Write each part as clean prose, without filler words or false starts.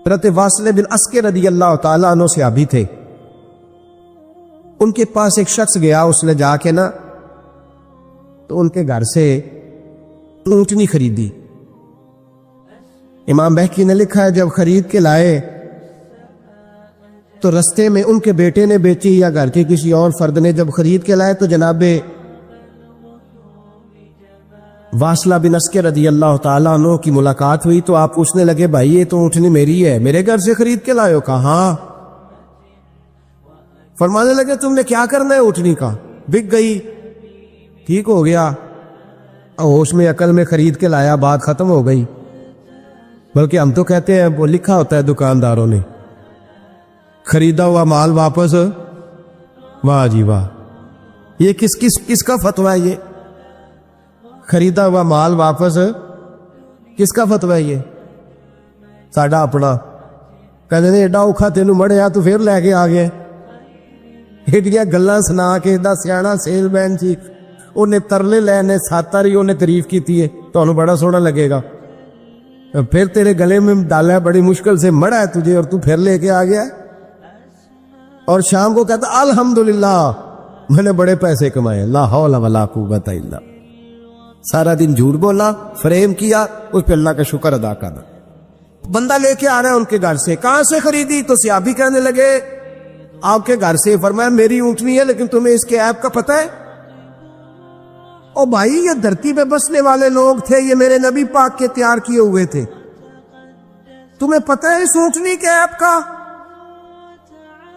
حضرت واصل بن اسقر رضی اللہ تعالیٰ عنہ صحابی تھے، ان کے پاس ایک شخص گیا، اس نے جا کے نا تو ان کے گھر سے اونٹنی خریدی۔ امام بہقی نے لکھا ہے جب خرید کے لائے تو رستے میں ان کے بیٹے نے بیچی یا گھر کے کسی اور فرد نے جب خرید کے لائے تو جناب واصلہ بن اسقر رضی اللہ تعالیٰ عنہ کی ملاقات ہوئی تو آپ پوچھنے لگے بھائی یہ تو اونٹنی میری ہے، میرے گھر سے خرید کے لائے ہو؟ کہا ہاں۔ فرمانے لگے تم نے کیا کرنا ہے اونٹنی کا؟ بک گئی، ٹھیک ہو گیا، ہوش میں عقل میں خرید کے لایا، بات ختم ہو گئی۔ بلکہ ہم تو کہتے ہیں وہ لکھا ہوتا ہے دکانداروں نے خریدا ہوا مال واپس، واہ جی واہ، یہ کس کا فتویٰ ہے؟ یہ خریدا ہوا مال واپس کس کا فتویٰ ہے؟ یہ ساڈا اپنا کہتے ہیں ایڈا اوکھا تینوں مڑیا تو پھر لے کے آ گیا، ایڈیاں گلاں سنا کے ایڈا سیاح سیل مین سی، انہیں ترلے لینے ساتاری انہیں تعریف کی ہے، تو بڑا سونا لگے گا، پھر تیرے گلے میں ڈالا ہے بڑی مشکل سے، مڑا ہے تجھے اور تو پھر لے کے آ گیا، اور شام کو کہتا الحمدللہ میں نے بڑے پیسے کمائے، لا حول ولا قوت الا باللہ۔ سارا دن جھوٹ بولا، فریم کیا، اس پہ اللہ کا شکر ادا کرنا۔ بندہ لے کے آ رہا ہے ان کے گھر سے، کہاں سے خریدی؟ تو صحابی کہنے لگے آپ کے گھر سے۔ فرمایا میری اونٹنی ہے لیکن تمہیں اس کے عیب کا پتہ ہے؟ او بھائی یہ دھرتی پہ بسنے والے لوگ تھے، یہ میرے نبی پاک کے تیار کیے ہوئے تھے، تمہیں پتہ ہے اس اونٹنی کے عیب کا؟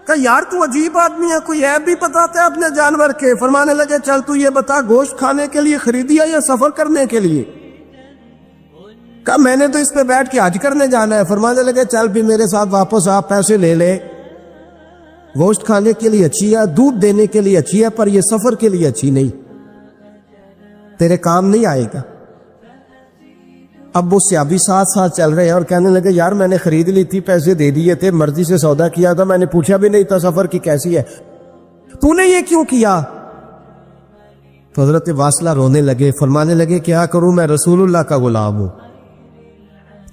کہ یار تو عجیب آدمی ہے، کوئی عیب بھی بتاتا ہے اپنے جانور کے۔ فرمانے لگے چل تو یہ بتا گوشت کھانے کے لیے خریدی ہے یا سفر کرنے کے لیے؟ کہا میں نے تو اس پہ بیٹھ کے حج کرنے جانا ہے۔ فرمانے لگے چل بھی میرے ساتھ واپس آپ پیسے لے لے، گوشت کھانے کے لیے اچھی ہے، دودھ دینے کے لیے اچھی ہے، پر یہ سفر کے لیے اچھی نہیں، تیرے کام نہیں آئے گا۔ اب وہ صحابی ساتھ ساتھ چل رہے ہیں اور کہنے لگے یار میں نے خرید لی تھی، پیسے دے دیے تھے، مرضی سے سودا کیا تھا، میں نے پوچھا بھی نہیں تھا سفر کی کیسی ہے، تو نے یہ کیوں کیا؟ تو حضرت واصلہ رونے لگے، فرمانے لگے کیا کروں، میں رسول اللہ کا غلام ہوں،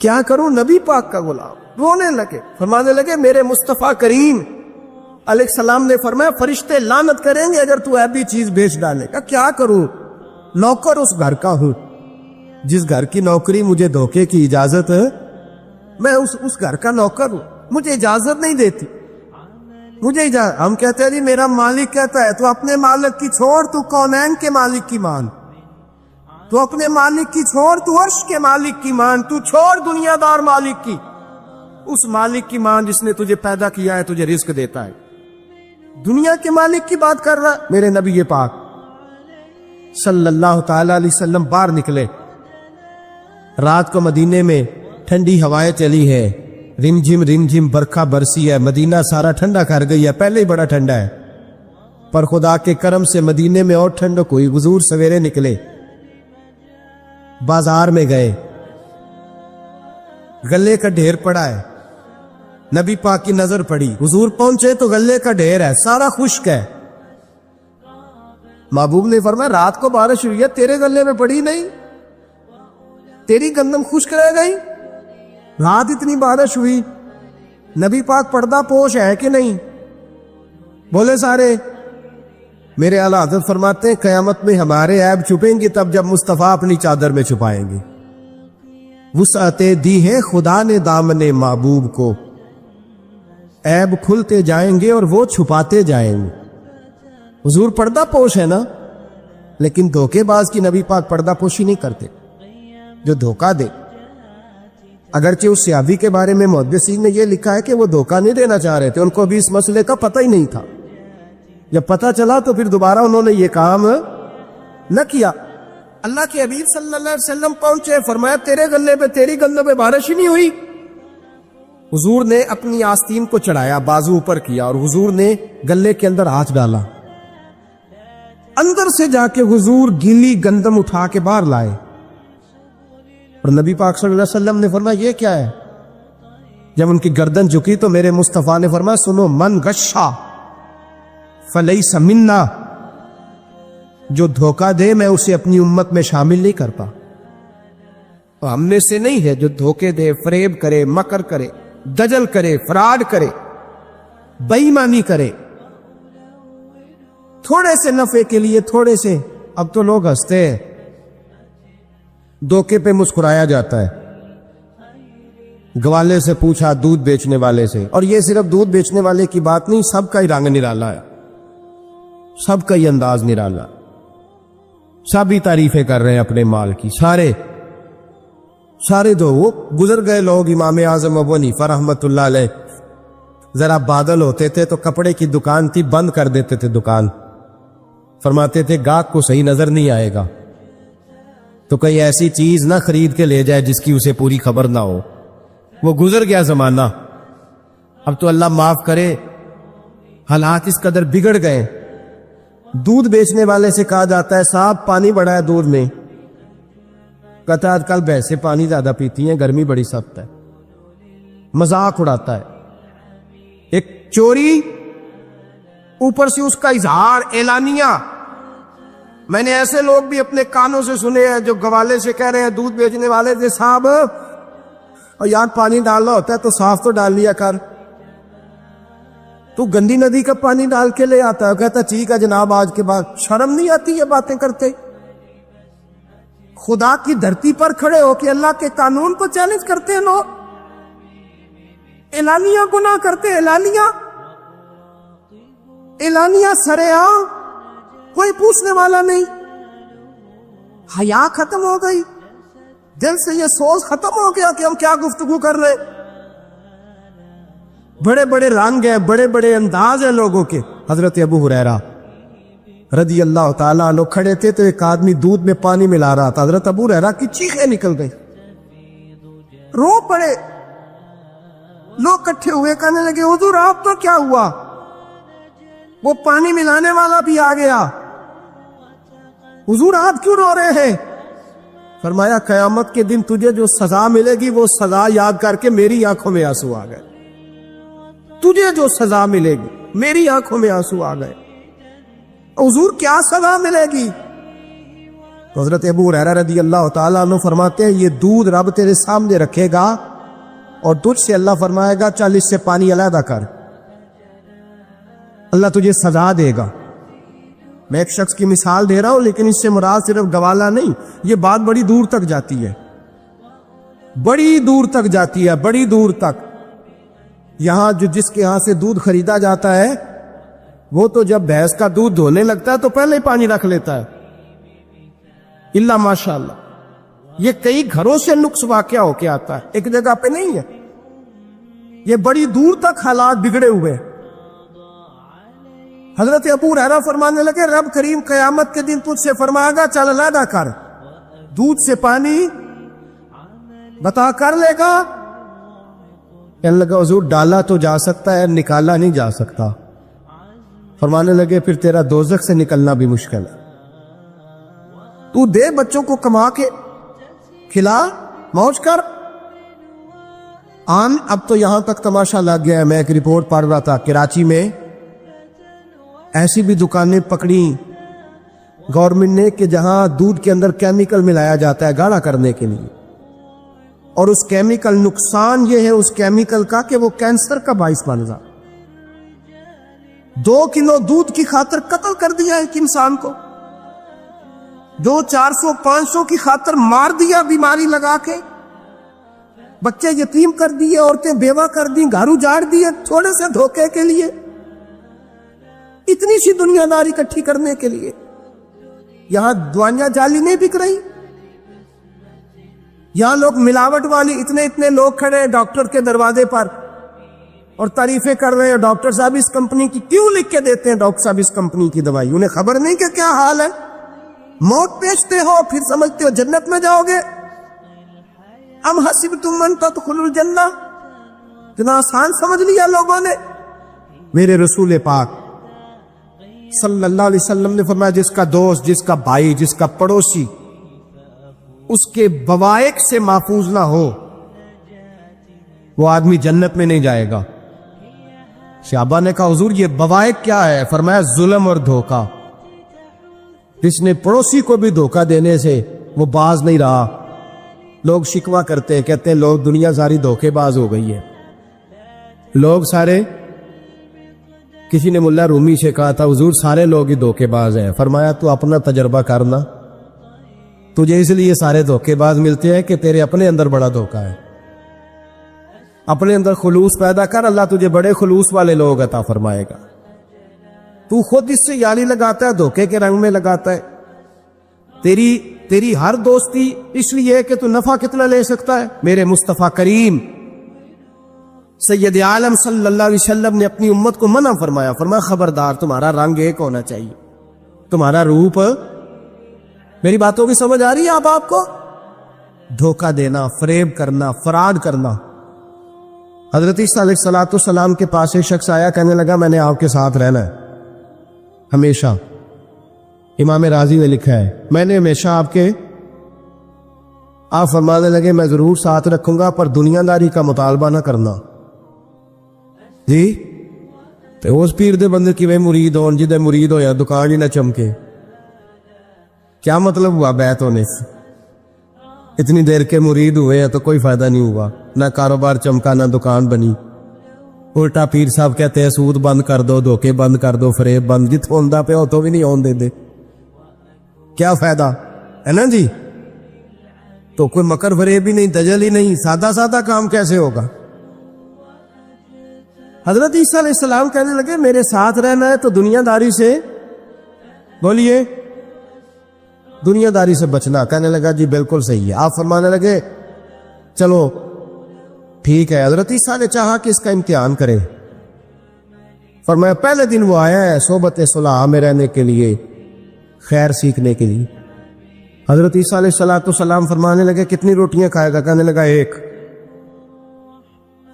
کیا کروں، نبی پاک کا غلام۔ رونے لگے، فرمانے لگے میرے مصطفیٰ کریم علیہ السلام نے فرمایا فرشتے لعنت کریں گے اگر تو ایسی چیز بیچ ڈالے گا۔ کیا کروں، نوکر اس گھر کا ہوں، جس گھر کی نوکری مجھے دھوکے کی اجازت ہے، میں اس گھر کا نوکر ہوں، مجھے اجازت نہیں دیتی، مجھے اجازت۔ ہم کہتے ہیں جی میرا مالک کہتا ہے، تو اپنے مالک کی چھوڑ، تو کونین کے مالک کی مان، تو اپنے مالک کی چھوڑ، تو عرش کے مالک کی مان، تو چھوڑ دنیا دار مالک کی، اس مالک کی مان جس نے تجھے پیدا کیا ہے، تجھے رزق دیتا ہے۔ دنیا کے مالک کی بات کر رہا میرے نبی پاک صلی اللہ تعالی علیہ وسلم باہر نکلے، رات کو مدینے میں ٹھنڈی ہوائیں چلی ہے، رم جھم برکھا برسی ہے، مدینہ سارا ٹھنڈا کر گئی ہے، پہلے ہی بڑا ٹھنڈا ہے، پر خدا کے کرم سے مدینے میں اور ٹھنڈک ہوئی۔ حضور سویرے نکلے، بازار میں گئے، غلے کا ڈھیر پڑا ہے، نبی پاک کی نظر پڑی، حضور پہنچے تو غلے کا ڈھیر ہے، سارا خشک ہے۔ محبوب نے فرمایا رات کو بارش ہوئی ہے، تیرے غلے میں پڑی نہیں، تیری گندم خشک رہ گئی، رات اتنی بارش ہوئی، نبی پاک پردہ پوش ہے کہ نہیں؟ بولے سارے۔ میرے اعلیٰ حضرت فرماتے ہیں قیامت میں ہمارے عیب چھپیں گے تب جب مصطفیٰ اپنی چادر میں چھپائیں گے۔ وسعتیں دی ہے خدا نے دامن محبوب کو، عیب کھلتے جائیں گے اور وہ چھپاتے جائیں گے۔ حضور پردہ پوش ہے نا، لیکن دھوکے باز کی نبی پاک پردہ پوشی نہیں کرتے، جو دھوکہ دے۔ اگرچہ اس صحابی کے بارے میں محدثین نے یہ لکھا ہے کہ وہ دھوکہ نہیں دینا چاہ رہے تھے، ان کو ابھی اس مسئلے کا پتہ ہی نہیں تھا، جب پتہ چلا تو پھر دوبارہ انہوں نے یہ کام نہ کیا۔ اللہ کے حبیب صلی اللہ علیہ وسلم پہنچے، فرمایا تیرے گلے پہ تیری گندم پہ بارش ہی نہیں ہوئی۔ حضور نے اپنی آستین کو چڑھایا، بازو اوپر کیا، اور حضور نے گلے کے اندر ہاتھ ڈالا، اندر سے جا کے حضور گیلی گندم اٹھا کے باہر لائے، اور نبی پاک صلی اللہ علیہ وسلم نے فرمایا یہ کیا ہے؟ جب ان کی گردن جھکی تو میرے مصطفیٰ نے فرمایا سنو، من غشا فلیس منا، جو دھوکہ دے میں اسے اپنی امت میں شامل نہیں کرتا۔ ہم میں سے نہیں ہے جو دھوکے دے، فریب کرے، مکر کرے، دجل کرے، فراڈ کرے، بے ایمانی کرے تھوڑے سے نفع کے لیے، تھوڑے سے۔ اب تو لوگ ہنستے ہیں، دھوکے پہ مسکرایا جاتا ہے۔ گوالے سے پوچھا، دودھ بیچنے والے سے، اور یہ صرف دودھ بیچنے والے کی بات نہیں، سب کا ہی رنگ نرالا ہے، سب کا ہی انداز نرالا، سب ہی تعریفیں کر رہے ہیں اپنے مال کی، سارے دو۔ وہ گزر گئے لوگ، امام اعظم ابو حنیفہ رحمت اللہ علیہ، ذرا بادل ہوتے تھے تو کپڑے کی دکان تھی، بند کر دیتے تھے دکان، فرماتے تھے گاہک کو صحیح نظر نہیں آئے گا تو کوئی ایسی چیز نہ خرید کے لے جائے جس کی اسے پوری خبر نہ ہو۔ وہ گزر گیا زمانہ، اب تو اللہ معاف کرے، حالات اس قدر بگڑ گئے۔ دودھ بیچنے والے سے کہا جاتا ہے صاحب پانی بڑا ہے دودھ میں، کہتا ہے آج کل بھینسیں پانی زیادہ پیتی ہیں، گرمی بڑی سخت ہے، مذاق اڑاتا ہے۔ ایک چوری، اوپر سے اس کا اظہار اعلانیہ۔ میں نے ایسے لوگ بھی اپنے کانوں سے سنے ہیں جو گوالے سے کہہ رہے ہیں، دودھ بیچنے والے سے، صاحب اور یار پانی ڈالنا ہوتا ہے تو صاف تو ڈال لیا کر، تو گندی ندی کا پانی ڈال کے لے آتا ہے۔ کہتا ٹھیک ہے جناب، آج کے بعد شرم نہیں آتی یہ باتیں کرتے؟ خدا کی دھرتی پر کھڑے ہو کے اللہ کے قانون کو چیلنج کرتے ہیں لوگ، اعلانیہ گناہ کرتے، اعلانیہ سرعام، کوئی پوچھنے والا نہیں۔ حیا ختم ہو گئی، دل سے یہ سوچ ختم ہو گیا کہ ہم کیا گفتگو کر رہے۔ بڑے بڑے رنگ ہیں، بڑے بڑے انداز ہیں لوگوں کے۔ حضرت ابو ہریرہ رضی اللہ تعالیٰ عنہ کھڑے تھے تو ایک آدمی دودھ میں پانی ملا رہا تھا، حضرت ابو ہریرہ کی چیخیں نکل گئی، رو پڑے۔ لوگ کٹھے ہوئے کہنے لگے حضور آپ تو کیا ہوا؟ وہ پانی ملانے والا بھی آ گیا، حضور آپ کیوں رو رہے ہیں؟ فرمایا قیامت کے دن تجھے جو سزا ملے گی وہ سزا یاد کر کے میری آنکھوں میں آنسو آ گئے، تجھے جو سزا ملے گی میری آنکھوں میں آنسو آ گئے۔ حضور کیا سزا ملے گی؟ تو حضرت ابو ہریرہ رضی اللہ تعالیٰ عنہ فرماتے ہیں یہ دودھ رب تیرے سامنے رکھے گا اور تجھ سے اللہ فرمائے گا چل اس سے پانی علیحدہ کر، اللہ تجھے سزا دے گا۔ میں ایک شخص کی مثال دے رہا ہوں، لیکن اس سے مراد صرف گوالہ نہیں، یہ بات بڑی دور تک جاتی ہے، بڑی دور تک جاتی ہے، بڑی دور تک۔ یہاں جس کے یہاں سے دودھ خریدا جاتا ہے وہ تو جب بھینس کا دودھ دھونے لگتا ہے تو پہلے ہی پانی رکھ لیتا ہے، اللہ ماشاء اللہ۔ یہ کئی گھروں سے نقص واقعہ ہو کے آتا ہے، ایک جگہ پہ نہیں ہے، یہ بڑی دور تک حالات بگڑے ہوئے۔ حضرت ابو ہریرہ فرمانے لگے رب کریم قیامت کے دن تجھ سے فرمائے گا چل علیحدہ کر، دودھ سے پانی بتا کر لے گا؟ کہنے لگا حضور ڈالا تو جا سکتا ہے، نکالا نہیں جا سکتا۔ فرمانے لگے پھر تیرا دوزخ سے نکلنا بھی مشکل ہے، تو دے بچوں کو کما کے کھلا، موج کر۔ اب تو یہاں تک تماشا لگ گیا ہے، میں ایک رپورٹ پڑھ رہا تھا کراچی میں ایسی بھی دکانیں پکڑی گورنمنٹ نے کہ جہاں دودھ کے اندر کیمیکل ملایا جاتا ہے گاڑھا کرنے کے لیے، اور اس کیمیکل نقصان یہ ہے اس کیمیکل کا کہ وہ کینسر کا باعث بن جاتا۔ 2 کلو دودھ کی خاطر قتل کر دیا ایک انسان کو، 400-500 کی خاطر مار دیا بیماری لگا کے، بچے یتیم کر دیے، عورتیں بیوہ کر دی، گھر اجاڑ دیے تھوڑے سے دھوکے کے لیے، اتنی سی دنیا داری اکٹھی کرنے کے لیے۔ یہاں دوائیاں جعلی نہیں بک رہی، یہاں لوگ ملاوٹ والی، اتنے لوگ کھڑے ہیں ڈاکٹر کے دروازے پر اور تعریفیں کر رہے ہیں ڈاکٹر صاحب اس کمپنی کی کیوں لکھ کے دیتے ہیں، ڈاکٹر صاحب اس کمپنی کی دوائی، انہیں خبر نہیں کہ کیا حال ہے۔ موت بیچتے ہو پھر سمجھتے ہو جنت میں جاؤ گے۔ ام حسبتم ان تدخلوا الجنہ، اتنا آسان سمجھ لیا لوگوں نے۔ میرے رسول پاک صلی اللہ علیہ وسلم نے فرمایا جس کا دوست، جس کا بھائی، جس کا پڑوسی اس کے بوائق سے محفوظ نہ ہو وہ آدمی جنت میں نہیں جائے گا۔ صحابہ نے کہا حضور یہ بوائق کیا ہے؟ فرمایا ظلم اور دھوکہ، جس نے پڑوسی کو بھی دھوکہ دینے سے وہ باز نہیں رہا، لوگ شکوہ کرتے ہیں، کہتے ہیں لوگ دنیا ساری دھوکے باز ہو گئی ہے، لوگ سارے، کسی نے ملا رومی سے کہا تھا حضور سارے لوگ ہی دھوکے باز ہیں، فرمایا تو اپنا تجربہ کرنا، تجھے اس لیے سارے دھوکے باز ملتے ہیں کہ تیرے اپنے اندر بڑا دھوکا ہے، اپنے اندر خلوص پیدا کر، اللہ تجھے بڑے خلوص والے لوگ عطا فرمائے گا۔ تو خود اس سے یاری لگاتا ہے، دھوکے کے رنگ میں لگاتا ہے، تیری ہر دوستی اس لیے کہ تو نفع کتنا لے سکتا ہے۔ میرے مصطفیٰ کریم سید عالم صلی اللہ علیہ وسلم نے اپنی امت کو منع فرمایا، فرمایا خبردار تمہارا رنگ ایک ہونا چاہیے، تمہارا روپ، میری باتوں کی سمجھ آ رہی ہے آپ کو؟ دھوکہ دینا، فریب کرنا، فراڈ کرنا۔ حضرت عیسیٰ علیہ الصلوۃ والسلام کے پاس ایک شخص آیا، کہنے لگا میں نے آپ کے ساتھ رہنا ہے ہمیشہ، امام راضی نے لکھا ہے میں نے ہمیشہ آپ فرمانے لگے میں ضرور ساتھ رکھوں گا پر دنیا داری کا مطالبہ نہ کرنا۔ جی تو اس پیر دے بندے کی مرید ہون جدے مرید ہویا دکان ہی نہ چمکے، کیا مطلب ہوا بیعت ہونے سے؟ اتنی دیر کے مرید ہوئے ہیں تو کوئی فائدہ نہیں ہوا، نہ کاروبار چمکا نہ دکان بنی۔ الٹا پیر صاحب کہتے ہیں سود بند کر دو، دھوکے بند کر دو، فریب بند، جتوں ہوندا پیا اتوں بھی نہیں ہون دے دے، کیا فائدہ ہے نا جی؟ تو کوئی مکر فریب ہی نہیں، دجل ہی نہیں، سادہ سادہ کام کیسے ہوگا؟ حضرت عیسیٰ علیہ السلام کہنے لگے میرے ساتھ رہنا ہے تو دنیا داری سے، بولیے، دنیا داری سے بچنا۔ کہنے لگا جی بالکل صحیح ہے۔ آپ فرمانے لگے چلو ٹھیک ہے۔ حضرت عیسیٰ نے چاہا کہ اس کا امتحان کرے، فرمایا پہلے دن وہ آیا ہے صحبت صلح میں رہنے کے لیے، خیر سیکھنے کے لیے۔ حضرت عیسیٰ علیہ السلام فرمانے لگے کتنی روٹیاں کھائے گا؟ کہنے لگا ایک۔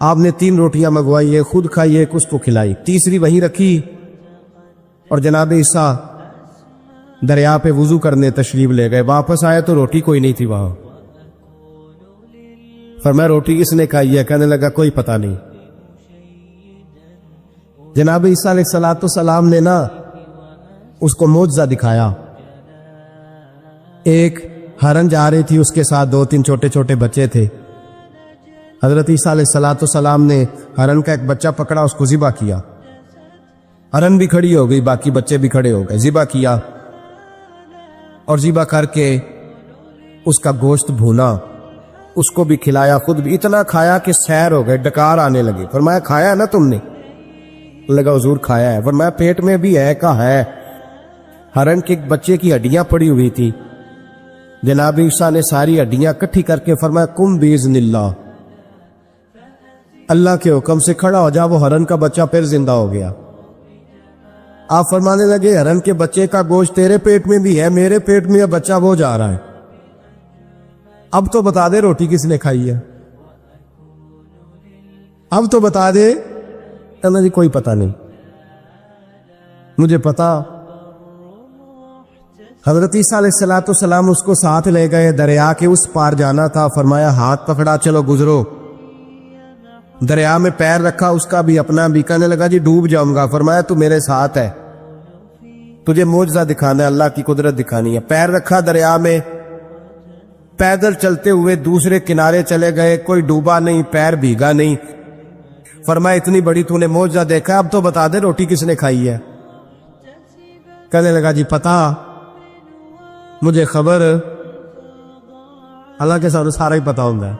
آپ نے 3 روٹیاں منگوائی، ایک خود کھائی، ایک اس کو کھلائی، تیسری وہیں رکھی، اور جناب عیسیٰ دریا پہ وضو کرنے تشریف لے گئے۔ واپس آئے تو روٹی کوئی نہیں تھی وہاں۔ فرمایا روٹی کس نے کھائی ہے؟ کہنے لگا کوئی پتہ نہیں۔ جناب عیسیٰ علیہ السلام نے نا اس کو معجزہ دکھایا۔ ایک ہرن جا رہی تھی، اس کے ساتھ 2-3 چھوٹے چھوٹے بچے تھے۔ حضرت عیسیٰ علیہ السلام نے ہرن کا ایک بچہ پکڑا، اس کو ذبح کیا، ہرن بھی کھڑی ہو گئی، باقی بچے بھی کھڑے ہو گئے، ذبح کیا، اور ذبح کر کے اس کا گوشت بھونا، اس کو بھی کھلایا، خود بھی اتنا کھایا کہ سیر ہو گئے، ڈکار آنے لگے۔ فرمایا کھایا نا تم نے؟ لگا حضور کھایا ہے۔ فرمایا پیٹ میں بھی ہے؟ کہا ہے۔ ہرن کے بچے کی ہڈیاں پڑی ہوئی تھی، جناب عیسیٰ نے ساری ہڈیاں کٹھی کر کے فرمایا کم باذن اللہ، اللہ کے حکم سے کھڑا ہو جا۔ وہ ہرن کا بچہ پھر زندہ ہو گیا۔ آپ فرمانے لگے ہرن کے بچے کا گوشت تیرے پیٹ میں بھی ہے، میرے پیٹ میں بچہ وہ جا رہا ہے، اب تو بتا دے روٹی کس نے کھائی ہے، اب تو بتا دے۔ کہنا جی کوئی پتہ نہیں، مجھے پتا۔ حضرت عیسیٰ علیہ السلام اس کو ساتھ لے گئے، دریا کے اس پار جانا تھا، فرمایا ہاتھ پکڑا چلو گزرو۔ دریا میں پیر رکھا، اس کا بھی اپنا بھی، کہنے لگا جی ڈوب جاؤں گا۔ فرمایا تو میرے ساتھ ہے، تجھے معجزہ دکھانا ہے، اللہ کی قدرت دکھانی ہے۔ پیر رکھا دریا میں، پیدل چلتے ہوئے دوسرے کنارے چلے گئے، کوئی ڈوبا نہیں، پیر بھیگا نہیں۔ فرمایا اتنی بڑی تو نے معجزہ دیکھا، اب تو بتا دے روٹی کس نے کھائی ہے۔ کہنے لگا جی پتا مجھے خبر، اللہ کے سامنے سارا ہی پتا ہوتا ہے،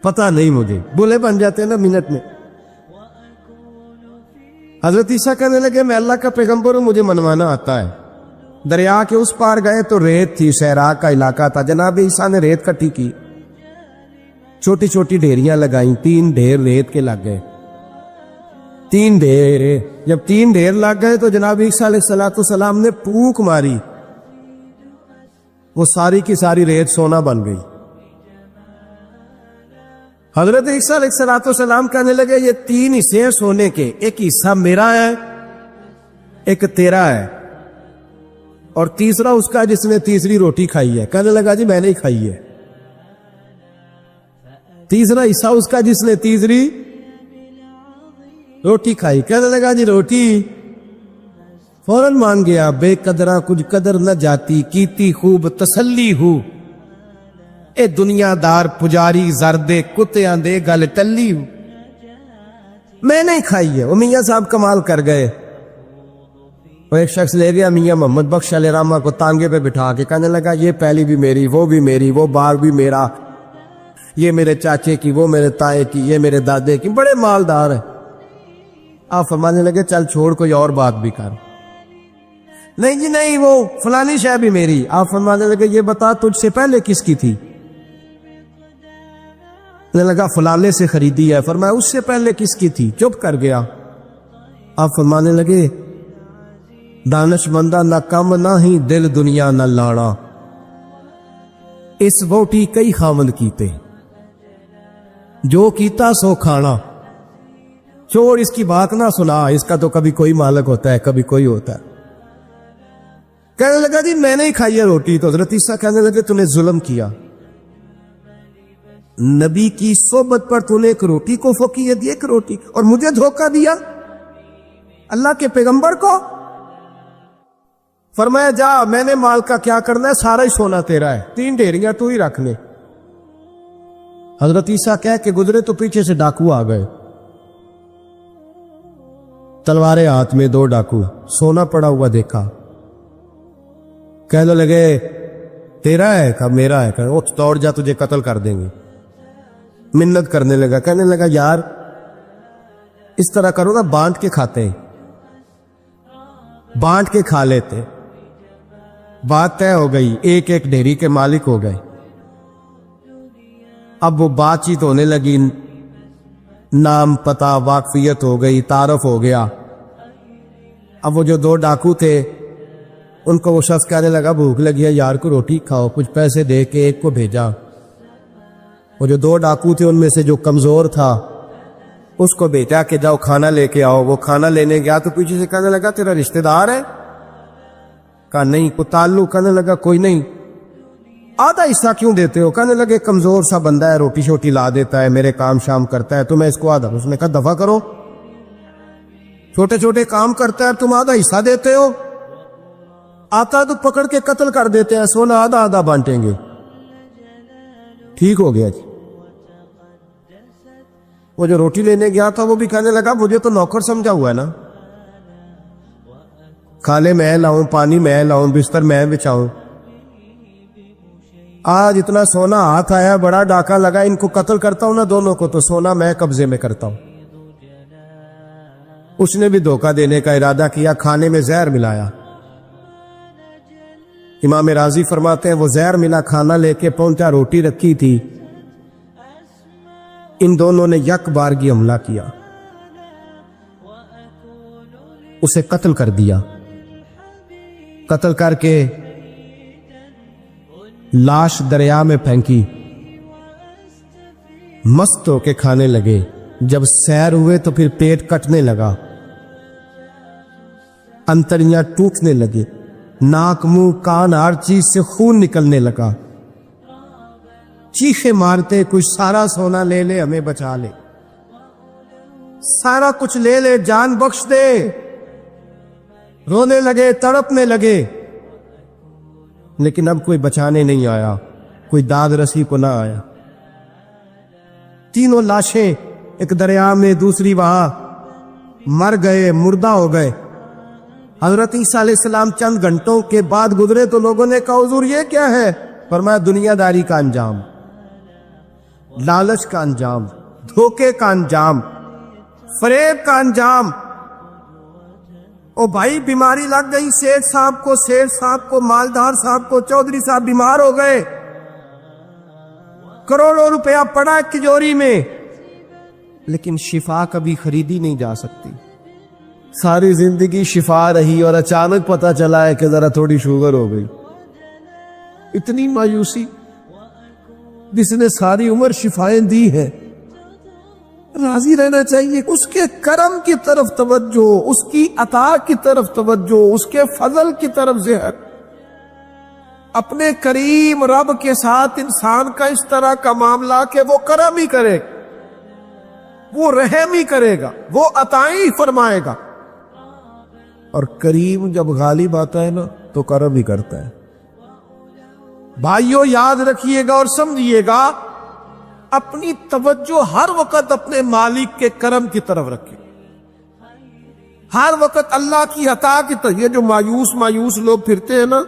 پتا نہیں مجھے، بولے بن جاتے ہیں نا منٹ میں۔ حضرت عیسیٰ کہنے لگے میں اللہ کا پیغمبر ہوں، مجھے منوانا آتا ہے۔ دریا کے اس پار گئے تو ریت تھی، صحرا کا علاقہ تھا، جناب عیسیٰ نے ریت کٹھی کی، چھوٹی چھوٹی ڈھیریاں لگائیں، 3 ڈھیر ریت کے لگ گئے، 3 ڈھیر۔ جب 3 ڈھیر لگ گئے تو جناب عیسیٰ علیہ السلام نے پھونک ماری، وہ ساری کی ساری ریت سونا بن گئی۔ حضرت عیسیٰ علیہ السلام کہنے لگے یہ 3 حصے ہیں سونے کے، ایک حصہ میرا ہے، ایک تیرا ہے، اور تیسرا اس کا جس نے تیسری روٹی کھائی ہے۔ کہنے لگا جی میں نے کھائی ہے۔ تیسرا حصہ اس کا جس نے تیسری روٹی کھائی۔ کہنے لگا جی روٹی، فوراً مان گیا، بے قدرہ کچھ قدر نہ جاتی، کیتی خوب تسلی ہو، اے دنیا دار پجاری زردے کتیاں دے گل ٹلی میں نہیں کھائی ہے۔ وہ میاں صاحب کمال کر گئے، وہ ایک شخص لے گیا میاں محمد بخش علیہ رحمہ کو تانگے پہ بٹھا کے، کہنے لگا یہ پہلی بھی میری، وہ بھی میری، وہ باغ بھی میرا، یہ میرے چاچے کی، وہ میرے تائے کی، یہ میرے دادے کی، بڑے مالدار ہیں۔ آپ فرمانے لگے چل چھوڑ کوئی اور بات بھی کر۔ نہیں جی نہیں، وہ فلانی شے بھی میری۔ آپ فرمانے لگے یہ بتا تجھ سے پہلے کس کی تھی؟ کہنے لگا فلانے سے خریدی ہے۔ فرمایا اس سے پہلے کس کی تھی؟ چپ کر گیا۔ آپ فرمانے لگے دانش مندہ نہ کم نہ ہی دل دنیا نہ لانا، اس ووٹی کئی خامند کیتے، جو کیتا سو کھانا۔ چھوڑ اس کی بات نہ سنا، اس کا تو کبھی کوئی مالک ہوتا ہے کبھی کوئی ہوتا ہے۔ کہنے لگا جی میں نے ہی کھائی ہے روٹی۔ تو حضرت عیسیٰ کہنے لگے تو نے ظلم کیا، نبی کی صحبت پر تو نے ایک روٹی کو فوقیت دی، ایک روٹی، اور مجھے دھوکہ دیا اللہ کے پیغمبر کو۔ فرمایا جا میں نے مال کا کیا کرنا ہے، سارا ہی سونا تیرا ہے، 3 ڈھیریاں تو ہی رکھ لے۔ حضرت عیسیٰ کہہ کے گزرے تو پیچھے سے ڈاکو آ گئے، تلواریں ہاتھ میں، 2 ڈاکو، سونا پڑا ہوا دیکھا، کہنے لگے تیرا ہے؟ کہا میرا ہے۔ کہ اٹھ دوڑ جا تجھے قتل کر دیں گے۔ منت کرنے لگا، کہنے لگا یار اس طرح کرو نا، بانٹ کے کھاتے ہیں، بانٹ کے کھا لیتے۔ بات طے ہو گئی، ایک ایک ڈھیری کے مالک ہو گئے۔ اب وہ بات چیت ہونے لگی، نام پتہ واقفیت ہو گئی، تعارف ہو گیا۔ اب وہ جو 2 ڈاکو تھے ان کو وہ شخص کہنے لگا بھوک لگی ہے یار کو روٹی کھاؤ، کچھ پیسے دے کے ایک کو بھیجا۔ وہ جو 2 ڈاکو تھے ان میں سے جو کمزور تھا اس کو بھیجا کہ جاؤ کھانا لے کے آؤ۔ وہ کھانا لینے گیا تو پیچھے سے کہنے لگا تیرا رشتہ دار ہے؟ کہا نہیں۔ کو تعلق؟ کہنے لگا کوئی نہیں۔ آدھا حصہ کیوں دیتے ہو؟ کہنے لگے کمزور سا بندہ ہے، روٹی شوٹی لا دیتا ہے، میرے کام شام کرتا ہے، تو میں اس کو آدھا۔ اس نے کہا دفع کرو، چھوٹے چھوٹے کام کرتا ہے تم آدھا حصہ دیتے ہو؟ آتا تو پکڑ کے قتل کر دیتے ہیں، سونا آدھا آدھا بانٹیں گے۔ ٹھیک ہو گیا جی۔ وہ جو روٹی لینے گیا تھا وہ بھی کہنے لگا مجھے تو نوکر سمجھا ہوا ہے نا، کھانے میں لاؤں، پانی میں لاؤں، بستر میں بچھاؤں، آج اتنا سونا ہاتھ آیا، بڑا ڈاکہ لگا، ان کو قتل کرتا ہوں نا دونوں کو تو سونا میں قبضے میں کرتا ہوں۔ اس نے بھی دھوکہ دینے کا ارادہ کیا، کھانے میں زہر ملایا۔ امام راضی فرماتے ہیں وہ زہر ملا کھانا لے کے پہنچا، روٹی رکھی تھی، ان دونوں نے یک بارگی حملہ کیا، اسے قتل کر دیا۔ قتل کر کے لاش دریا میں پھینکی، مست ہو کے کھانے لگے۔ جب سیر ہوئے تو پھر پیٹ کٹنے لگا، انتڑیاں ٹوٹنے لگے، ناک منہ کان ہر چیز سے خون نکلنے لگا، چیخے مارتے کچھ سارا سونا لے لے ہمیں بچا لے، سارا کچھ لے لے جان بخش دے، رونے لگے تڑپنے لگے، لیکن اب کوئی بچانے نہیں آیا، کوئی داد رسی کو نہ آیا۔ تینوں لاشیں ایک دریا میں، دوسری وہاں، مر گئے، مردہ ہو گئے۔ حضرت عیسیٰ علیہ السلام چند گھنٹوں کے بعد گزرے تو لوگوں نے کہا حضور یہ کیا ہے؟ فرمایا دنیا داری کا انجام، لالچ کا انجام، دھوکے کا انجام، فریب کا انجام۔ او بھائی بیماری لگ گئی سیٹھ صاحب کو، مالدار صاحب کو، چودھری صاحب بیمار ہو گئے، کروڑوں روپیہ پڑا تجوری میں، لیکن شفا کبھی خریدی نہیں جا سکتی۔ ساری زندگی شفا رہی اور اچانک پتہ چلا ہے کہ ذرا تھوڑی شوگر ہو گئی۔ اتنی مایوسی، جس نے ساری عمر شفائیں دی ہے۔ راضی رہنا چاہیے، اس کے کرم کی طرف توجہ، اس کی عطا کی طرف توجہ، اس کے فضل کی طرف ذہن۔ اپنے کریم رب کے ساتھ انسان کا اس طرح کا معاملہ کہ وہ کرم ہی کرے، وہ رحم ہی کرے گا، وہ عطائیں ہی فرمائے گا، اور کریم جب غالب آتا ہے نا تو کرم ہی کرتا ہے۔ بھائیوں یاد رکھیے گا اور سمجھیے گا، اپنی توجہ ہر وقت اپنے مالک کے کرم کی طرف رکھیں، ہر وقت اللہ کی عطا کی طرف۔ یہ جو مایوس لوگ پھرتے ہیں نا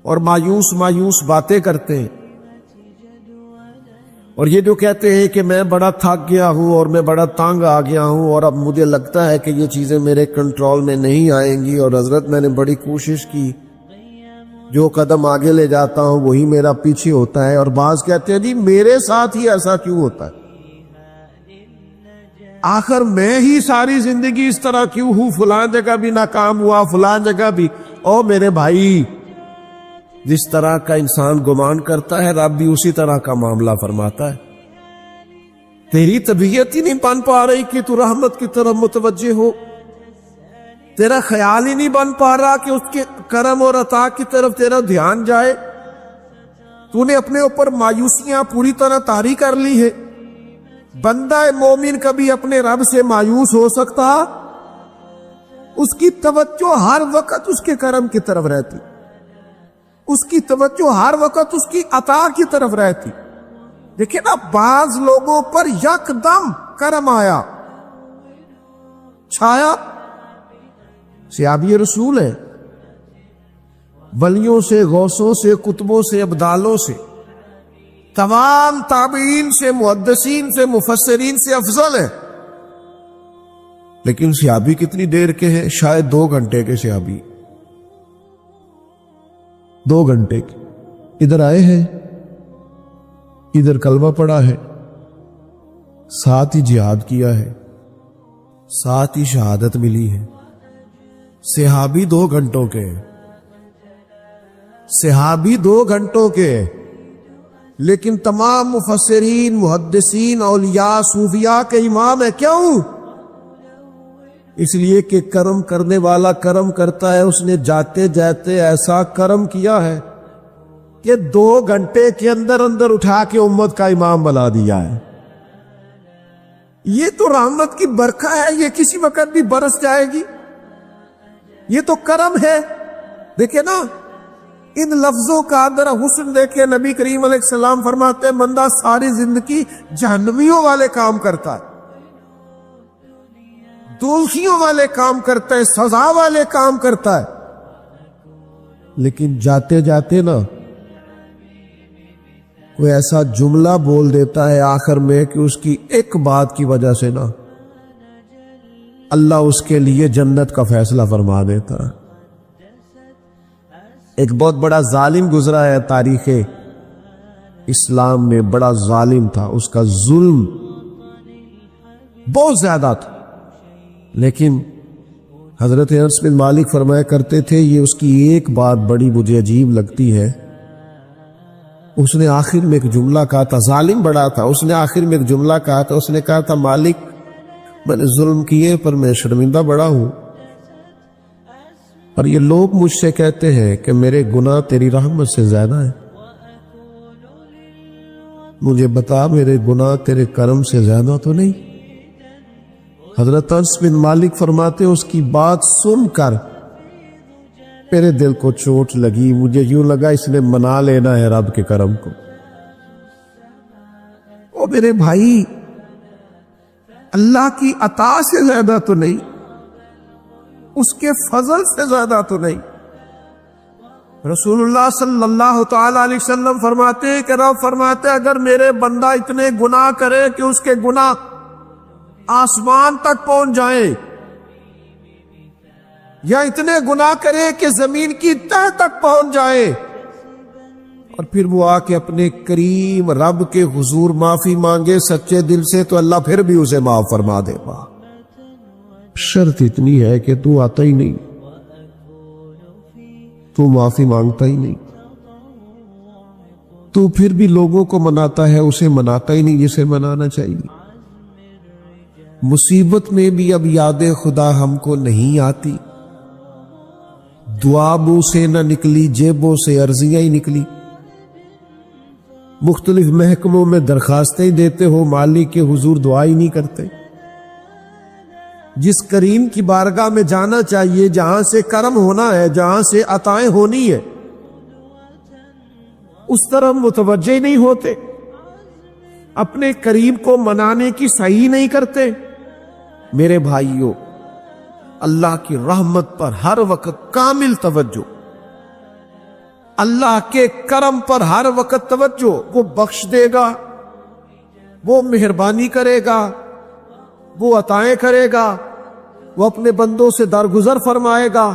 اور مایوس باتیں کرتے ہیں، اور یہ جو کہتے ہیں کہ میں بڑا تھک گیا ہوں اور میں بڑا تنگ آ گیا ہوں اور اب مجھے لگتا ہے کہ یہ چیزیں میرے کنٹرول میں نہیں آئیں گی، اور حضرت میں نے بڑی کوشش کی، جو قدم آگے لے جاتا ہوں وہی میرا پیچھے ہوتا ہے، اور بعض کہتے ہیں جی میرے ساتھ ہی ایسا کیوں ہوتا ہے، آخر میں ہی ساری زندگی اس طرح کیوں ہوں، فلاں جگہ بھی ناکام ہوا، فلاں جگہ بھی۔ او میرے بھائی، جس طرح کا انسان گمان کرتا ہے رب بھی اسی طرح کا معاملہ فرماتا ہے۔ تیری طبیعت ہی نہیں بن پا رہی کہ تو رحمت کی طرف متوجہ ہو، تیرا خیال ہی نہیں بن پا رہا کہ اس کے کرم اور عطا کی طرف تیرا دھیان جائے، تو نے اپنے اوپر مایوسیاں پوری طرح طاری کر لی ہے۔ بندہ مومن کبھی اپنے رب سے مایوس ہو سکتا؟ اس کی توجہ ہر وقت اس کے کرم کی طرف رہتی، اس کی توجہ ہر وقت اس کی عطا کی طرف رہتی۔ دیکھیں نا، بعض لوگوں پر یکدم کرم آیا، چھایا، صحابی رسول ہیں، ولیوں سے، غوثوں سے، کتبوں سے، ابدالوں سے، تمام تابعین سے، محدثین سے، مفسرین سے افضل ہیں، لیکن صحابی کتنی دیر کے ہیں؟ شاید 2 گھنٹے کے صحابی، 2 گھنٹے کے، ادھر آئے ہیں، ادھر کلمہ پڑھا ہے، ساتھ ہی جہاد کیا ہے، ساتھ ہی شہادت ملی ہے۔ صحابی 2 گھنٹوں کے، صحابی 2 گھنٹوں کے، لیکن تمام مفسرین، محدثین، اولیاء، صوفیاء کے امام ہے۔ کیوں؟ اس لیے کہ کرم کرنے والا کرم کرتا ہے، اس نے جاتے جاتے ایسا کرم کیا ہے کہ 2 گھنٹے کے اندر اٹھا کے امت کا امام بنا دیا ہے۔ یہ تو رحمت کی برکھا ہے، یہ کسی وقت بھی برس جائے گی، یہ تو کرم ہے۔ دیکھیں نا، ان لفظوں کا ذرا حسن دیکھیں۔ نبی کریم علیہ السلام فرماتے ہیں بندہ ساری زندگی جہنمیوں والے کام کرتا ہے، دوزخیوں والے کام کرتا ہے، سزا والے کام کرتا ہے، لیکن جاتے جاتے نا کوئی ایسا جملہ بول دیتا ہے آخر میں کہ اس کی ایک بات کی وجہ سے نا اللہ اس کے لیے جنت کا فیصلہ فرما دیتا ہے۔ ایک بہت بڑا ظالم گزرا ہے تاریخ اسلام میں، بڑا ظالم تھا، اس کا ظلم بہت زیادہ تھا، لیکن حضرت انس بن مالک فرمایا کرتے تھے یہ اس کی ایک بات بڑی مجھے عجیب لگتی ہے، اس نے آخر میں ایک جملہ کہا تھا، ظالم بڑا تھا، اس نے آخر میں ایک جملہ کہا تھا، اس نے کہا تھا مالک میں نے ظلم کیے پر میں شرمندہ بڑا ہوں، اور یہ لوگ مجھ سے کہتے ہیں کہ میرے گناہ تیری رحمت سے زیادہ ہیں، مجھے بتا میرے گناہ تیرے کرم سے زیادہ تو نہیں؟ حضرت انس بن مالک فرماتے اس کی بات سن کر میرے دل کو چوٹ لگی، مجھے یوں لگا اس نے منا لینا ہے رب کے کرم کو۔ او میرے بھائی، اللہ کی عطا سے زیادہ تو نہیں، اس کے فضل سے زیادہ تو نہیں۔ رسول اللہ صلی اللہ تعالی علیہ وسلم فرماتے ہیں کہ رب فرماتے اگر میرے بندہ اتنے گناہ کرے کہ اس کے گناہ آسمان تک پہنچ جائیں، یا اتنے گناہ کرے کہ زمین کی تہ تک پہنچ جائے، اور پھر وہ آ کے اپنے کریم رب کے حضور معافی مانگے سچے دل سے، تو اللہ پھر بھی اسے معاف فرما دے گا۔ شرط اتنی ہے کہ تو آتا ہی نہیں، تو معافی مانگتا ہی نہیں، تو پھر بھی لوگوں کو مناتا ہے، اسے مناتا ہی نہیں جسے منانا چاہیے۔ مصیبت میں بھی اب یاد خدا ہم کو نہیں آتی، دعا منہ سے نہ نکلی، جیبوں سے عرضیاں ہی نکلی، مختلف محکموں میں درخواستیں دیتے ہو، مالک کے حضور دعا ہی نہیں کرتے۔ جس کریم کی بارگاہ میں جانا چاہیے، جہاں سے کرم ہونا ہے، جہاں سے عطائیں ہونی ہے، اس طرف متوجہ نہیں ہوتے، اپنے قریب کو منانے کی صحیح نہیں کرتے۔ میرے بھائیوں، اللہ کی رحمت پر ہر وقت کامل توجہ، اللہ کے کرم پر ہر وقت توجہ۔ وہ بخش دے گا، وہ مہربانی کرے گا، وہ عطائیں کرے گا، وہ اپنے بندوں سے درگزر فرمائے گا۔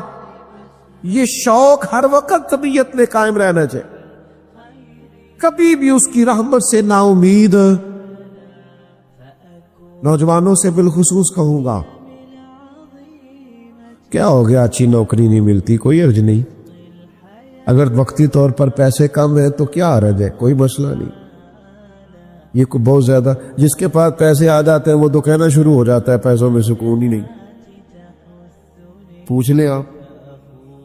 یہ شوق ہر وقت طبیعت میں قائم رہنا چاہیے، کبھی بھی اس کی رحمت سے نا امید۔ نوجوانوں سے بالخصوص کہوں گا، کیا ہو گیا اچھی نوکری نہیں ملتی، کوئی عرض نہیں، اگر وقتی طور پر پیسے کم ہیں تو کیا عرض ہے، کوئی مسئلہ نہیں۔ یہ کو بہت زیادہ جس کے پاس پیسے آ جاتے ہیں وہ تو کہنا شروع ہو جاتا ہے پیسوں میں سکون ہی نہیں۔ پوچھ لیں آپ،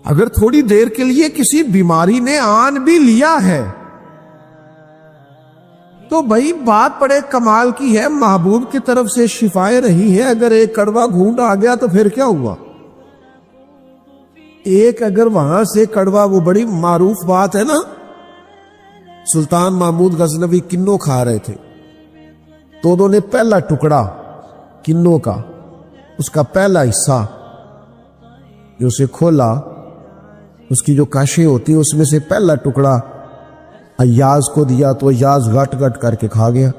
اگر تھوڑی دیر کے لیے کسی بیماری نے آن بھی لیا ہے تو بھائی بات بڑے کمال کی ہے، محبوب کی طرف سے شفائیں رہی ہیں۔ اگر ایک کڑوا گھونٹ آ گیا تو پھر کیا ہوا؟ ایک اگر وہاں سے کڑوا، وہ بڑی معروف بات ہے نا، سلطان محمود غزنوی کنو کھا رہے تھے تو انہوں نے پہلا ٹکڑا کنو کا، اس کا پہلا حصہ جو اسے کھولا، اس کی جو کاشیں ہوتی ہیں اس میں سے پہلا ٹکڑا ایاز کو دیا تو ایاز گٹ گٹ کر کے کھا گیا،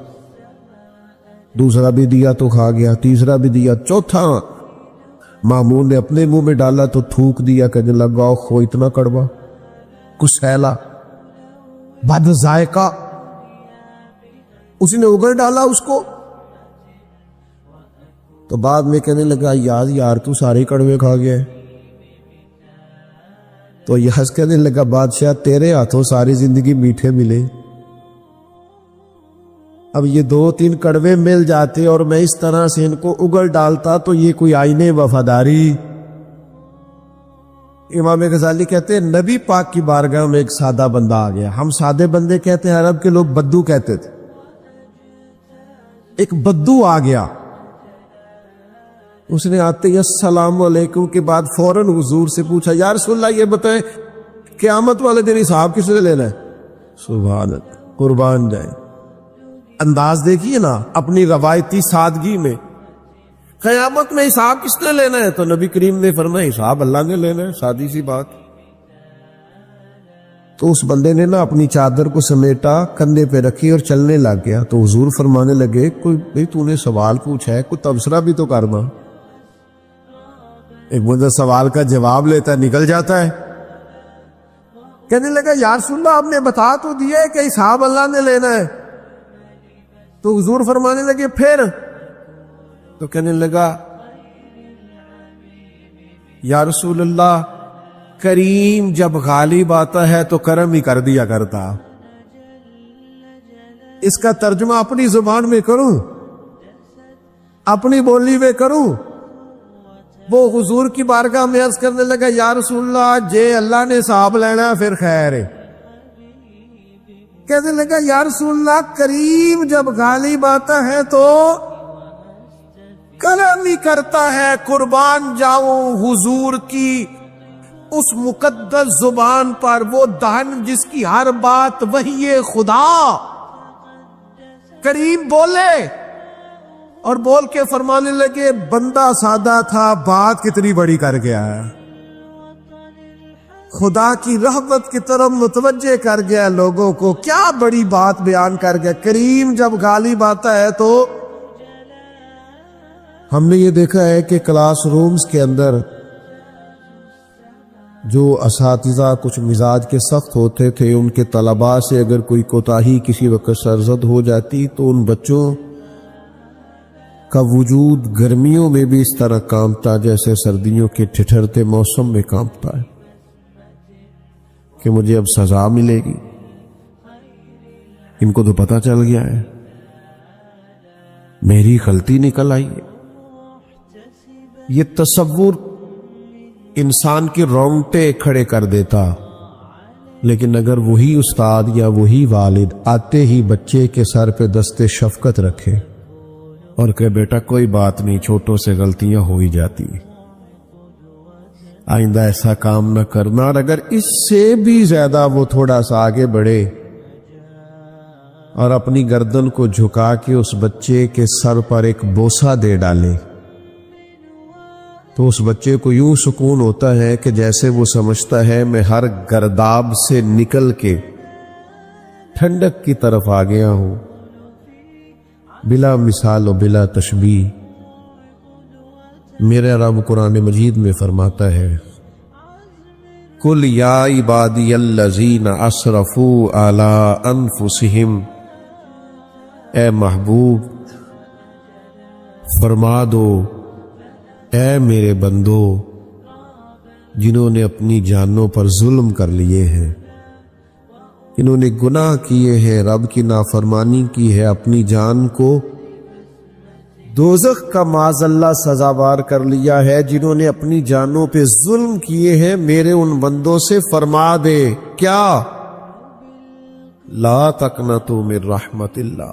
دوسرا بھی دیا تو کھا گیا، تیسرا بھی دیا، چوتھا مامون نے اپنے منہ میں ڈالا تو تھوک دیا، کہنے لگا خو اتنا کڑوا، کسیلا، بد ذائقہ۔ اس نے اگل ڈالا اس کو تو بعد میں کہنے لگا یار تو سارے کڑوے کھا گیا ہے۔ تو یاز کہنے لگا بادشاہ تیرے ہاتھوں ساری زندگی میٹھے ملے، اب یہ 2-3 کڑوے مل جاتے اور میں اس طرح سے ان کو اگل ڈالتا تو یہ کوئی آئینے وفاداری۔ امام غزالی کہتے ہیں نبی پاک کی بارگاہ میں ایک سادہ بندہ آ گیا، ہم سادے بندے کہتے ہیں، عرب کے لوگ بدو کہتے تھے، ایک بدو آ گیا، اس نے آتے ہی السلام علیکم کے بعد فوراً حضور سے پوچھا یا رسول اللہ یہ بتائیں قیامت والے دن حساب کس نے لینا ہے؟ سبحان اللہ، قربان جائیں، انداز دیکھیے نا اپنی روایتی سادگی میں، قیامت میں حساب کس نے لینا ہے؟ تو نبی کریم نے فرمایا حساب اللہ نے لینا ہے، سادی سی بات۔ تو اس بندے نے نا اپنی چادر کو سمیٹا، کندھے پہ رکھی اور چلنے لگ گیا۔ تو حضور فرمانے لگے کوئی بھئی تو نے سوال پوچھا ہے، کوئی تبصرہ بھی تو کرنا۔ ایک بندہ سوال کا جواب لیتا ہے نکل جاتا ہے۔ کہنے لگا یا رسول اللہ آپ نے بتا تو دیا ہے کہ حساب اللہ نے لینا ہے۔ تو حضور فرمانے لگے پھر؟ تو کہنے لگا یا رسول اللہ کریم جب غالب آتا ہے تو کرم ہی کر دیا کرتا۔ اس کا ترجمہ اپنی زبان میں کروں، اپنی بولی میں کروں۔ وہ حضور کی بارگاہ میں عرض کرنے لگا یا رسول اللہ جے اللہ نے حساب لینا پھر خیر ہے۔ کہنے لگا یا رسول اللہ کریم جب غالب آتا ہے تو کرم ہی کرتا ہے، قربان جاؤں حضور کی اس مقدس زبان پر، وہ دہن جس کی ہر بات وحی خدا۔ کریم بولے اور بول کے فرمانے لگے بندہ سادہ تھا، بات کتنی بڑی کر گیا ہے، خدا کی رحمت کی طرف متوجہ کر گیا لوگوں کو، کیا بڑی بات بیان کر گیا۔ کریم جب غالب آتا ہے تو ہم نے یہ دیکھا ہے کہ کلاس رومز کے اندر جو اساتذہ کچھ مزاج کے سخت ہوتے تھے، ان کے طلباء سے اگر کوئی کوتاہی کسی وقت سرزد ہو جاتی تو ان بچوں کا وجود گرمیوں میں بھی اس طرح کانپتا جیسے سردیوں کے ٹھٹھرتے موسم میں کانپتا ہے کہ مجھے اب سزا ملے گی۔ ان کو تو پتہ چل گیا ہے میری غلطی نکل آئی ہے۔ یہ تصور انسان کے رونگٹے کھڑے کر دیتا، لیکن اگر وہی استاد یا وہی والد آتے ہی بچے کے سر پہ دست شفقت رکھے اور کہ بیٹا کوئی بات نہیں، چھوٹوں سے غلطیاں ہو ہی جاتی، آئندہ ایسا کام نہ کرنا، اور اگر اس سے بھی زیادہ وہ تھوڑا سا آگے بڑھے اور اپنی گردن کو جھکا کے اس بچے کے سر پر ایک بوسہ دے ڈالے تو اس بچے کو یوں سکون ہوتا ہے کہ جیسے وہ سمجھتا ہے میں ہر گرداب سے نکل کے ٹھنڈک کی طرف آ گیا ہوں، بلا مثال و بلا تشبیہ۔ میرا رب قرآن مجید میں فرماتا ہے قل یا عبادی الذین اسرفوا علی انفسہم، اے محبوب فرما دو اے میرے بندو جنہوں نے اپنی جانوں پر ظلم کر لیے ہیں، انہوں نے گناہ کیے ہیں، رب کی نافرمانی کی ہے، اپنی جان کو دوزخ کا معاذ اللہ سزاوار کر لیا ہے، جنہوں نے اپنی جانوں پہ ظلم کیے ہیں، میرے ان بندوں سے فرما دے کیا؟ لا تقنطوا من رحمت اللہ،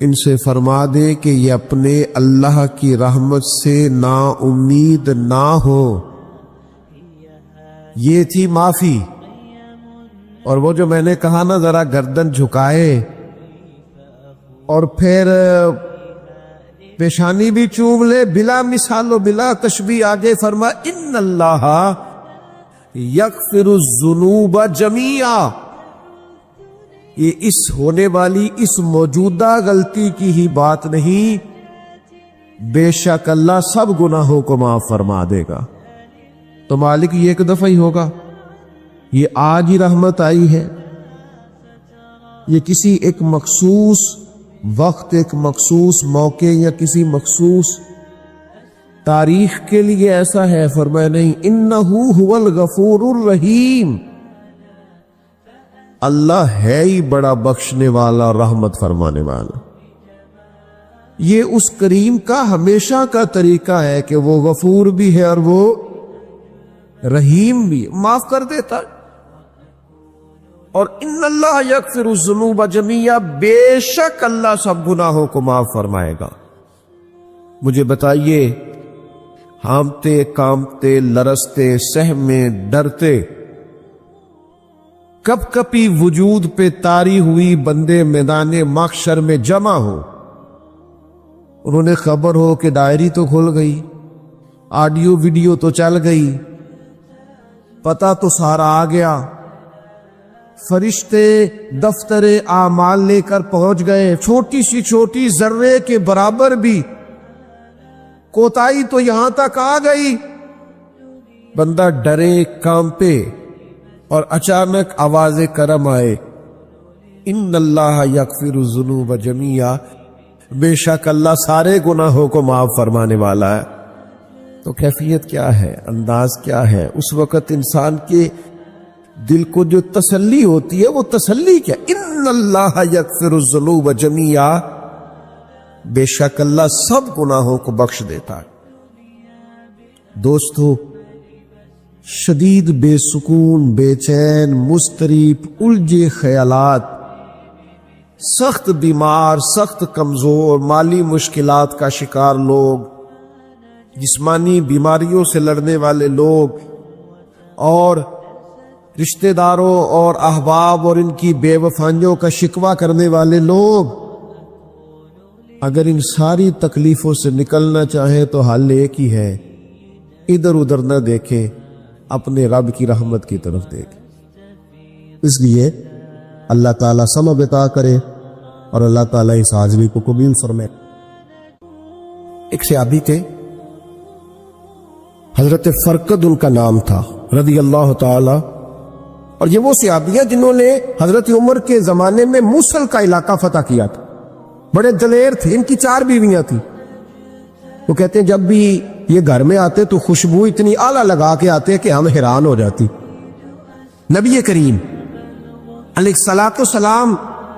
ان سے فرما دے کہ یہ اپنے اللہ کی رحمت سے نا امید نہ ہو۔ یہ تھی معافی، اور وہ جو میں نے کہا نا ذرا گردن جھکائے اور پھر پیشانی بھی چوم لے، بلا مثال و بلا تشبیہ آگے فرما ان اللہ یغفر الذنوب جمیعا، یہ اس ہونے والی اس موجودہ غلطی کی ہی بات نہیں، بے شک اللہ سب گناہوں کو معاف فرما دے گا۔ تو مالک یہ ایک دفعہ ہی ہوگا، یہ آج ہی رحمت آئی ہے، یہ کسی ایک مخصوص وقت، ایک مخصوص موقع یا کسی مخصوص تاریخ کے لیے ایسا ہے؟ فرمایا نہیں، انہو هو الغفور الرحیم، اللہ ہے ہی بڑا بخشنے والا، رحمت فرمانے والا۔ یہ اس کریم کا ہمیشہ کا طریقہ ہے کہ وہ غفور بھی ہے اور وہ رحیم بھی، معاف کر دیتا۔ اور ان اللہ یغفر الذنوب جمیعا، بے شک اللہ سب گناہوں کو معاف فرمائے گا۔ مجھے بتائیے، ہانپتے کانپتے لرزتے سہمے ڈرتے کب کپی وجود پہ طاری ہوئی بندے میدان محشر میں جمع ہو، انہوں نے خبر ہو کہ ڈائری تو کھل گئی، آڈیو ویڈیو تو چل گئی، پتہ تو سارا آ گیا، فرشتے دفتر اعمال لے کر پہنچ گئے، چھوٹی سی چھوٹی ذرے کے برابر بھی کوتاہی تو یہاں تک آ گئی، بندہ ڈرے کانپے، اور اچانک آواز کرم آئے ان اللہ یغفر الذنوب جمیعا، بے شک اللہ سارے گناہوں کو معاف فرمانے والا ہے۔ تو کیفیت کیا ہے، انداز کیا ہے؟ اس وقت انسان کے دل کو جو تسلی ہوتی ہے وہ تسلی کیا؟ ان اللہ یغفر الذنوب جمیعا، بے شک اللہ سب گناہوں کو بخش دیتا ہے۔ دوستو، شدید بے سکون، بے چین، مضطرب، الجھے خیالات، سخت بیمار، سخت کمزور، مالی مشکلات کا شکار لوگ، جسمانی بیماریوں سے لڑنے والے لوگ، اور رشتہ داروں اور احباب اور ان کی بے وفائیوں کا شکوہ کرنے والے لوگ، اگر ان ساری تکلیفوں سے نکلنا چاہیں تو حل ایک ہی ہے، ادھر ادھر نہ دیکھیں، اپنے رب کی رحمت کی طرف دیکھیں۔ اس لیے اللہ تعالیٰ سمجھ عطا کرے اور اللہ تعالیٰ اس حاضری کو قبول فرمائے۔ ایک صحابی تھے، حضرت فرقد ان کا نام تھا رضی اللہ تعالی، اور یہ وہ صحابی ہیں جنہوں نے حضرت عمر کے زمانے میں موصل کا علاقہ فتح کیا تھا، بڑے دلیر تھے، ان کی 4 بیویاں تھیں۔ وہ کہتے ہیں جب بھی یہ گھر میں آتے تو خوشبو اتنی اعلیٰ لگا کے آتے کہ ہم حیران ہو جاتی۔ نبی کریم علیہ الصلوۃ والسلام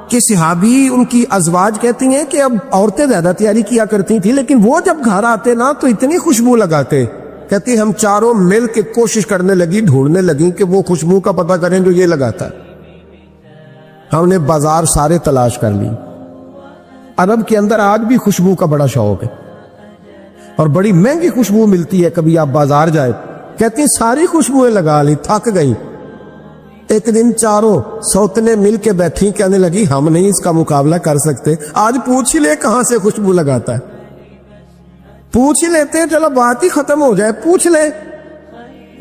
کے صحابی، ان کی ازواج کہتی ہیں کہ اب عورتیں زیادہ تیاری کیا کرتی تھیں، لیکن وہ جب گھر آتے نا تو اتنی خوشبو لگاتے، کہتی ہم چاروں مل کے کوشش کرنے لگی، ڈھونڈنے لگی کہ وہ خوشبو کا پتہ کریں جو یہ لگاتا ہے۔ ہم نے بازار سارے تلاش کر لی، عرب کے اندر آج بھی خوشبو کا بڑا شوق ہے اور بڑی مہنگی خوشبو ملتی ہے، کبھی آپ بازار جائے، کہتی ہیں ساری خوشبوئیں لگا لی، تھک گئی، ایک دن چاروں سوتنے مل کے بیٹھی، کہنے لگی ہم نہیں اس کا مقابلہ کر سکتے، آج پوچھ ہی لے کہاں سے خوشبو لگاتا ہے، پوچھ ہی لیتے ہیں، چلو بات ہی ختم ہو جائے، پوچھ لے۔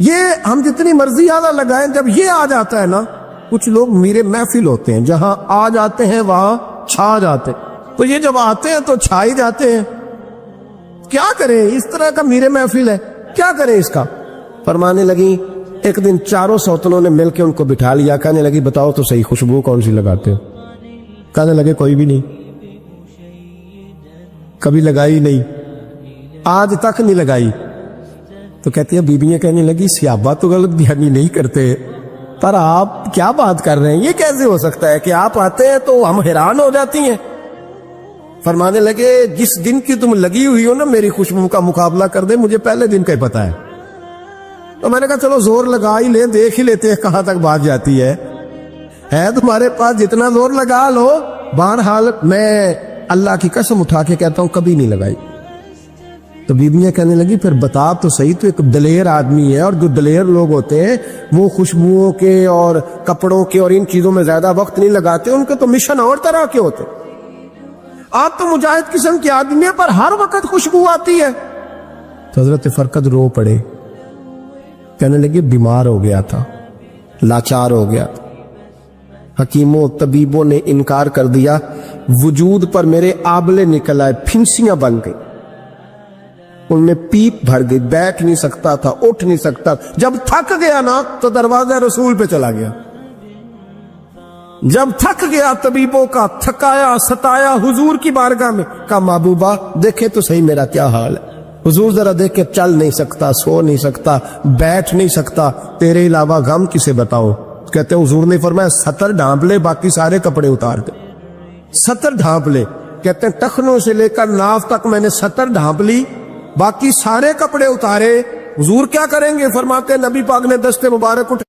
یہ ہم جتنی مرضی آلہ لگائیں، جب یہ آ جاتا ہے نا، کچھ لوگ میرے محفل ہوتے ہیں، جہاں آ جاتے ہیں وہاں چھا جاتے ہیں، تو یہ جب آتے ہیں تو چھا ہی جاتے ہیں۔ کیا کریں، اس طرح کا میرے محفل ہے، کیا کریں اس کا؟ فرمانے لگی ایک دن چاروں سوتنوں نے مل کے ان کو بٹھا لیا، کہنے لگی بتاؤ تو صحیح خوشبو کون سی لگاتے ہو؟ کہنے لگے کوئی بھی نہیں، کبھی لگائی نہیں، آج تک نہیں لگائی۔ تو کہتی ہیں بیویاں کہنے لگی صحابہ تو غلط بیانی نہیں کرتے، پر آپ کیا بات کر رہے ہیں، یہ کیسے ہو سکتا ہے کہ آپ آتے ہیں تو ہم حیران ہو جاتی ہیں؟ فرمانے لگے جس دن کی تم لگی ہوئی ہو نا میری خوشبو کا مقابلہ کر دے، مجھے پہلے دن کا ہی پتا ہے۔ تو میں نے کہا چلو زور لگا ہی لیں، دیکھ ہی لیتے ہیں کہاں تک بات جاتی ہے تمہارے پاس جتنا زور لگا لو۔ بہرحال میں اللہ کی قسم اٹھا کے کہتا ہوں کبھی نہیں لگائی۔ تو بیویاں کہنے لگی پھر بتا تو صحیح، تو ایک دلیر آدمی ہے، اور جو دلیر لوگ ہوتے ہیں وہ خوشبوؤں کے اور کپڑوں کے اور ان چیزوں میں زیادہ وقت نہیں لگاتے، ان کے تو مشن اور طرح کے ہوتے۔ آپ تو مجاہد قسم کی آدمی ہے، پر ہر وقت خوشبو آتی ہے۔ تو حضرت فرقد رو پڑے، کہنے لگے بیمار ہو گیا تھا، لاچار ہو گیا تھا، حکیموں طبیبوں نے انکار کر دیا، وجود پر میرے آبلے نکل آئے، پھنسیاں بن گئی، ان میں پیپ بھر گئی، بیٹھ نہیں سکتا تھا، اٹھ نہیں سکتا۔ جب تھک گیا نا تو دروازہ رسول پہ چلا گیا، جب تھک گیا طبیبوں کا، تھکایا ستایا حضور کی بارگاہ میں، کہا محبوبہ دیکھے تو صحیح میرا کیا حال ہے۔ حضور ذرا دیکھ کے، چل نہیں سکتا، سو نہیں سکتا، بیٹھ نہیں سکتا، تیرے علاوہ غم کسے بتاؤ؟ کہتے ہیں حضور نے فرمایا ستر ڈھانپ لے، باقی سارے کپڑے اتار دے۔ ستر ڈھانپ لے، کہتے ہیں ٹخنوں سے لے کر ناف تک میں نے ستر ڈھانپ لی، باقی سارے کپڑے اتارے۔ حضور کیا کریں گے؟ فرماتے ہیں نبی پاک نے دست مبارک اٹھا